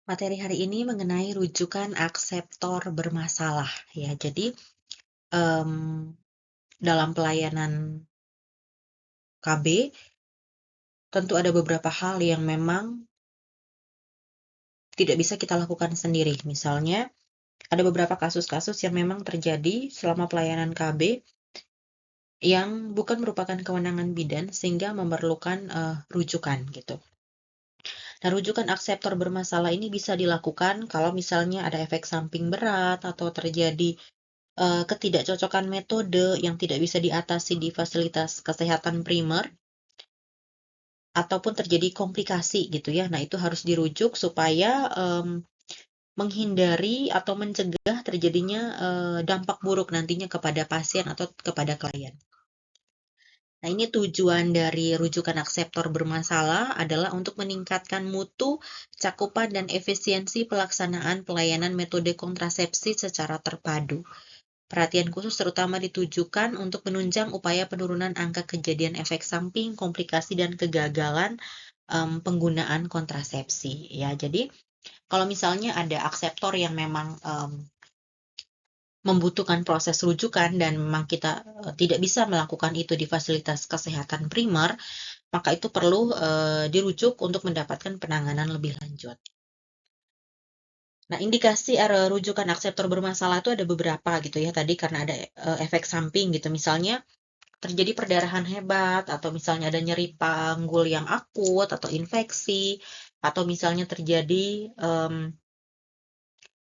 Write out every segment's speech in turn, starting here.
Materi hari ini mengenai rujukan akseptor bermasalah ya. Jadi, mmm, dalam pelayanan KB, tentu ada beberapa hal yang memang tidak bisa kita lakukan sendiri. Misalnya, ada beberapa kasus-kasus yang memang terjadi selama pelayanan KB yang bukan merupakan kewenangan bidan sehingga memerlukan, rujukan gitu. Nah, rujukan akseptor bermasalah ini bisa dilakukan kalau misalnya ada efek samping berat atau terjadi ketidakcocokan metode yang tidak bisa diatasi di fasilitas kesehatan primer, ataupun terjadi komplikasi gitu ya. Nah, itu harus dirujuk supaya, menghindari atau mencegah terjadinya, dampak buruk nantinya kepada pasien atau kepada klien. Nah, ini tujuan dari rujukan akseptor bermasalah adalah untuk meningkatkan mutu, cakupan, dan efisiensi pelaksanaan pelayanan metode kontrasepsi secara terpadu. Perhatian khusus terutama ditujukan untuk menunjang upaya penurunan angka kejadian efek samping, komplikasi, dan kegagalan penggunaan kontrasepsi. Ya, jadi kalau misalnya ada akseptor yang memang membutuhkan proses rujukan dan memang kita tidak bisa melakukan itu di fasilitas kesehatan primer, maka itu perlu dirujuk untuk mendapatkan penanganan lebih lanjut. Nah, indikasi rujukan akseptor bermasalah itu ada beberapa gitu ya. Tadi karena ada efek samping gitu. Misalnya terjadi perdarahan hebat, atau misalnya ada nyeri panggul yang akut, atau infeksi, atau misalnya terjadi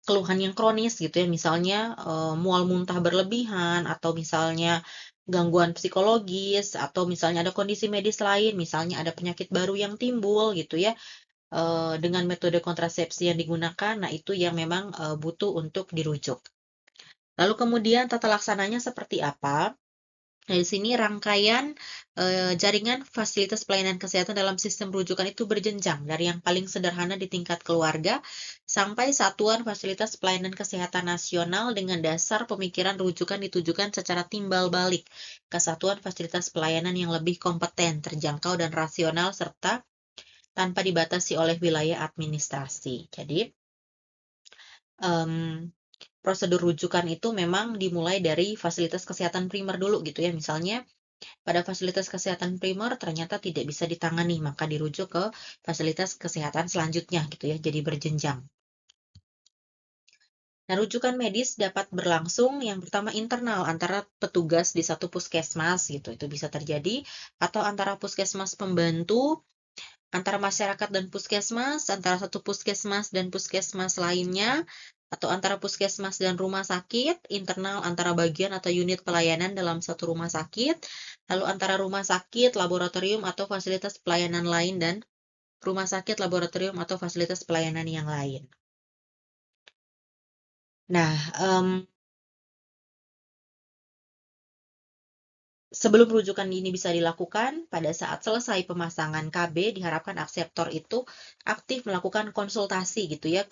keluhan yang kronis gitu ya, misalnya mual muntah berlebihan, atau misalnya gangguan psikologis, atau misalnya ada kondisi medis lain, misalnya ada penyakit baru yang timbul gitu ya, dengan metode kontrasepsi yang digunakan, nah itu yang memang butuh untuk dirujuk. Lalu kemudian tata laksananya seperti apa? Nah, di sini rangkaian jaringan fasilitas pelayanan kesehatan dalam sistem rujukan itu berjenjang dari yang paling sederhana di tingkat keluarga sampai satuan fasilitas pelayanan kesehatan nasional dengan dasar pemikiran rujukan ditujukan secara timbal balik ke satuan fasilitas pelayanan yang lebih kompeten, terjangkau, dan rasional serta tanpa dibatasi oleh wilayah administrasi. Jadi, prosedur rujukan itu memang dimulai dari fasilitas kesehatan primer dulu gitu ya. Misalnya pada fasilitas kesehatan primer ternyata tidak bisa ditangani, maka dirujuk ke fasilitas kesehatan selanjutnya gitu ya, jadi berjenjang. Nah, rujukan medis dapat berlangsung yang pertama internal antara petugas di satu puskesmas gitu, itu bisa terjadi, atau antara puskesmas pembantu, antara masyarakat dan puskesmas, antara satu puskesmas dan puskesmas lainnya, atau antara puskesmas dan rumah sakit, internal antara bagian atau unit pelayanan dalam satu rumah sakit, lalu antara rumah sakit, laboratorium, atau fasilitas pelayanan lain, dan rumah sakit, laboratorium, atau fasilitas pelayanan yang lain. Nah, sebelum rujukan ini bisa dilakukan, pada saat selesai pemasangan KB, diharapkan akseptor itu aktif melakukan konsultasi gitu ya,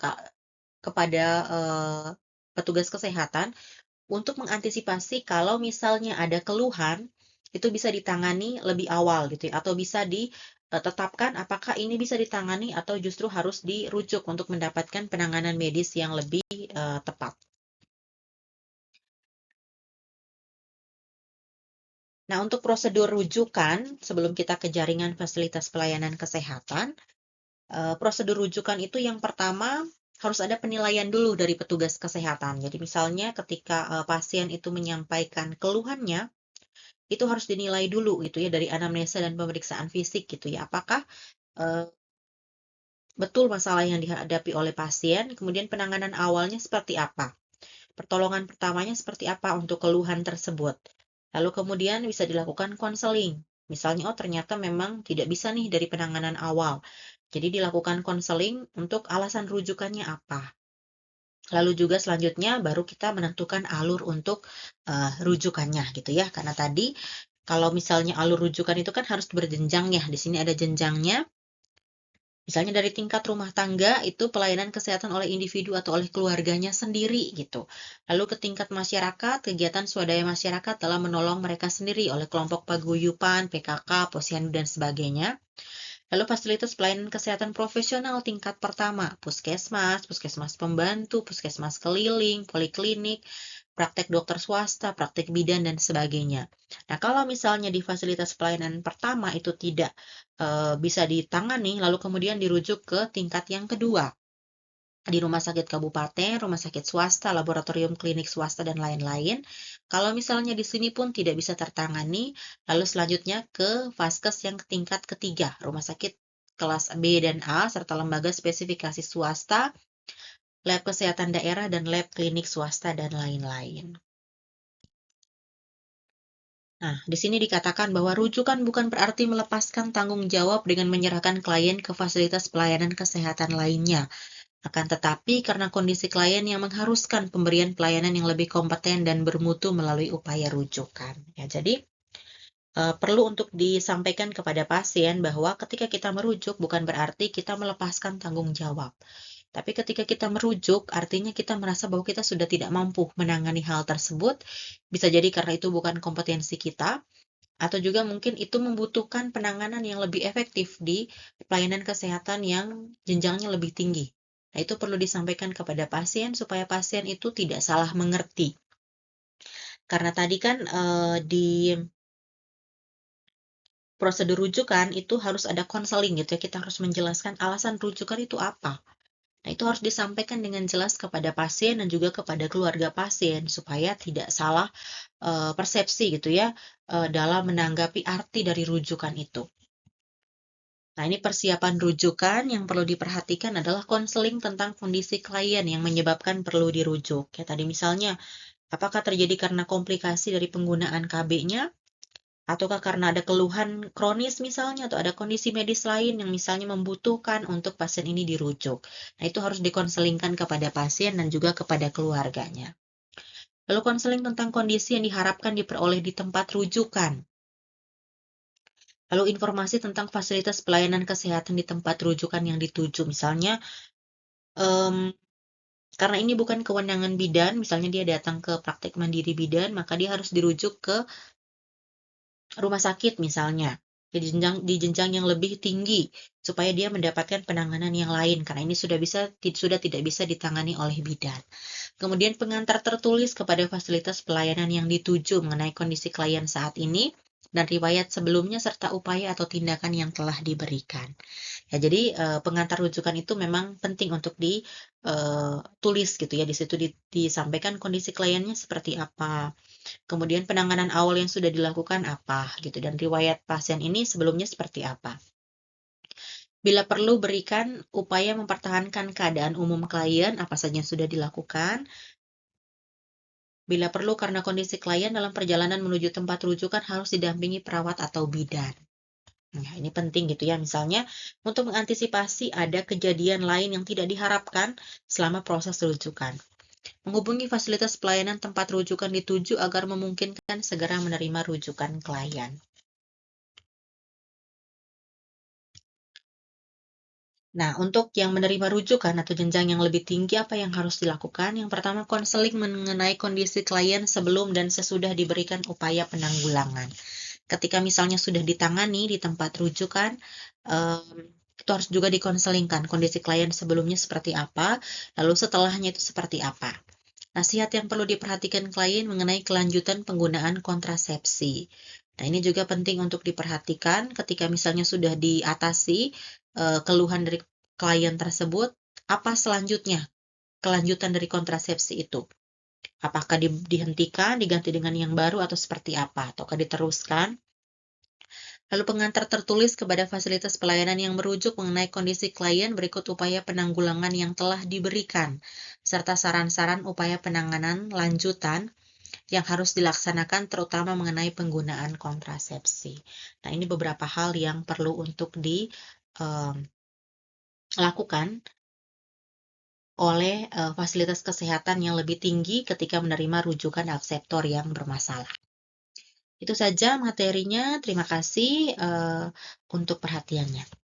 kepada petugas kesehatan untuk mengantisipasi kalau misalnya ada keluhan, itu bisa ditangani lebih awal gitu ya, atau bisa ditetapkan apakah ini bisa ditangani atau justru harus dirujuk untuk mendapatkan penanganan medis yang lebih tepat. Nah, untuk prosedur rujukan sebelum kita ke jaringan fasilitas pelayanan kesehatan, prosedur rujukan itu yang pertama harus ada penilaian dulu dari petugas kesehatan. Jadi misalnya ketika pasien itu menyampaikan keluhannya, itu harus dinilai dulu gitu ya dari anamnesa dan pemeriksaan fisik gitu ya. Apakah betul masalah yang dihadapi oleh pasien, kemudian penanganan awalnya seperti apa? Pertolongan pertamanya seperti apa untuk keluhan tersebut? Lalu kemudian bisa dilakukan konseling. Misalnya, oh ternyata memang tidak bisa nih dari penanganan awal. Jadi dilakukan konseling untuk alasan rujukannya apa. Lalu juga selanjutnya baru kita menentukan alur untuk rujukannya gitu ya. Karena tadi kalau misalnya alur rujukan itu kan harus berjenjang ya. Di sini ada jenjangnya. Misalnya dari tingkat rumah tangga itu pelayanan kesehatan oleh individu atau oleh keluarganya sendiri gitu. Lalu ke tingkat masyarakat, kegiatan swadaya masyarakat dalam menolong mereka sendiri oleh kelompok paguyuban, PKK, posyandu, dan sebagainya. Lalu fasilitas pelayanan kesehatan profesional tingkat pertama, puskesmas, puskesmas pembantu, puskesmas keliling, poliklinik, praktek dokter swasta, praktek bidan, dan sebagainya. Nah, kalau misalnya di fasilitas pelayanan pertama itu tidak bisa ditangani, lalu kemudian dirujuk ke tingkat yang kedua, di rumah sakit kabupaten, rumah sakit swasta, laboratorium klinik swasta, dan lain-lain. Kalau misalnya di sini pun tidak bisa tertangani, lalu selanjutnya ke vaskes yang tingkat ketiga, rumah sakit kelas B dan A, serta lembaga spesifikasi swasta, lab kesehatan daerah, dan lab klinik swasta, dan lain-lain. Nah, di sini dikatakan bahwa rujukan bukan berarti melepaskan tanggung jawab dengan menyerahkan klien ke fasilitas pelayanan kesehatan lainnya. Akan tetapi, karena kondisi klien yang mengharuskan pemberian pelayanan yang lebih kompeten dan bermutu melalui upaya rujukan. Ya, jadi perlu untuk disampaikan kepada pasien bahwa ketika kita merujuk bukan berarti kita melepaskan tanggung jawab. Tapi ketika kita merujuk, artinya kita merasa bahwa kita sudah tidak mampu menangani hal tersebut. Bisa jadi karena itu bukan kompetensi kita, atau juga mungkin itu membutuhkan penanganan yang lebih efektif di pelayanan kesehatan yang jenjangnya lebih tinggi. Nah, itu perlu disampaikan kepada pasien supaya pasien itu tidak salah mengerti. Karena tadi kan di prosedur rujukan itu harus ada konseling gitu ya, kita harus menjelaskan alasan rujukan itu apa. Nah, itu harus disampaikan dengan jelas kepada pasien dan juga kepada keluarga pasien supaya tidak salah persepsi gitu ya dalam menanggapi arti dari rujukan itu. Nah, ini persiapan rujukan yang perlu diperhatikan adalah konseling tentang kondisi klien yang menyebabkan perlu dirujuk. Ya, tadi misalnya, apakah terjadi karena komplikasi dari penggunaan KB-nya, ataukah karena ada keluhan kronis misalnya, atau ada kondisi medis lain yang misalnya membutuhkan untuk pasien ini dirujuk. Nah, itu harus dikonselingkan kepada pasien dan juga kepada keluarganya. Lalu konseling tentang kondisi yang diharapkan diperoleh di tempat rujukan. Lalu informasi tentang fasilitas pelayanan kesehatan di tempat rujukan yang dituju. Misalnya, karena ini bukan kewenangan bidan, misalnya dia datang ke praktek mandiri bidan, maka dia harus dirujuk ke rumah sakit misalnya, di jenjang yang lebih tinggi, supaya dia mendapatkan penanganan yang lain, karena ini sudah tidak bisa ditangani oleh bidan. Kemudian pengantar tertulis kepada fasilitas pelayanan yang dituju mengenai kondisi klien saat ini, dan riwayat sebelumnya serta upaya atau tindakan yang telah diberikan. Ya, jadi pengantar rujukan itu memang penting untuk ditulis gitu ya. Di situ disampaikan kondisi kliennya seperti apa, kemudian penanganan awal yang sudah dilakukan apa gitu, dan riwayat pasien ini sebelumnya seperti apa. Bila perlu, berikan upaya mempertahankan keadaan umum klien, apa saja yang sudah dilakukan. Bila perlu, karena kondisi klien dalam perjalanan menuju tempat rujukan harus didampingi perawat atau bidan. Nah, ini penting gitu ya, misalnya untuk mengantisipasi ada kejadian lain yang tidak diharapkan selama proses rujukan. Menghubungi fasilitas pelayanan tempat rujukan dituju agar memungkinkan segera menerima rujukan klien. Nah, untuk yang menerima rujukan atau jenjang yang lebih tinggi, apa yang harus dilakukan? Yang pertama, konseling mengenai kondisi klien sebelum dan sesudah diberikan upaya penanggulangan. Ketika misalnya sudah ditangani di tempat rujukan, itu harus juga dikonselingkan kondisi klien sebelumnya seperti apa, lalu setelahnya itu seperti apa. Nasihat yang perlu diperhatikan klien mengenai kelanjutan penggunaan kontrasepsi. Nah, ini juga penting untuk diperhatikan ketika misalnya sudah diatasi keluhan dari klien tersebut, apa selanjutnya kelanjutan dari kontrasepsi itu? Apakah dihentikan, diganti dengan yang baru, atau seperti apa? Ataukah diteruskan? Lalu pengantar tertulis kepada fasilitas pelayanan yang merujuk mengenai kondisi klien berikut upaya penanggulangan yang telah diberikan, serta saran-saran upaya penanganan lanjutan yang harus dilaksanakan terutama mengenai penggunaan kontrasepsi. Nah, ini beberapa hal yang perlu untuk dilakukan oleh fasilitas kesehatan yang lebih tinggi ketika menerima rujukan reseptor yang bermasalah. Itu saja materinya. Terima kasih untuk perhatiannya.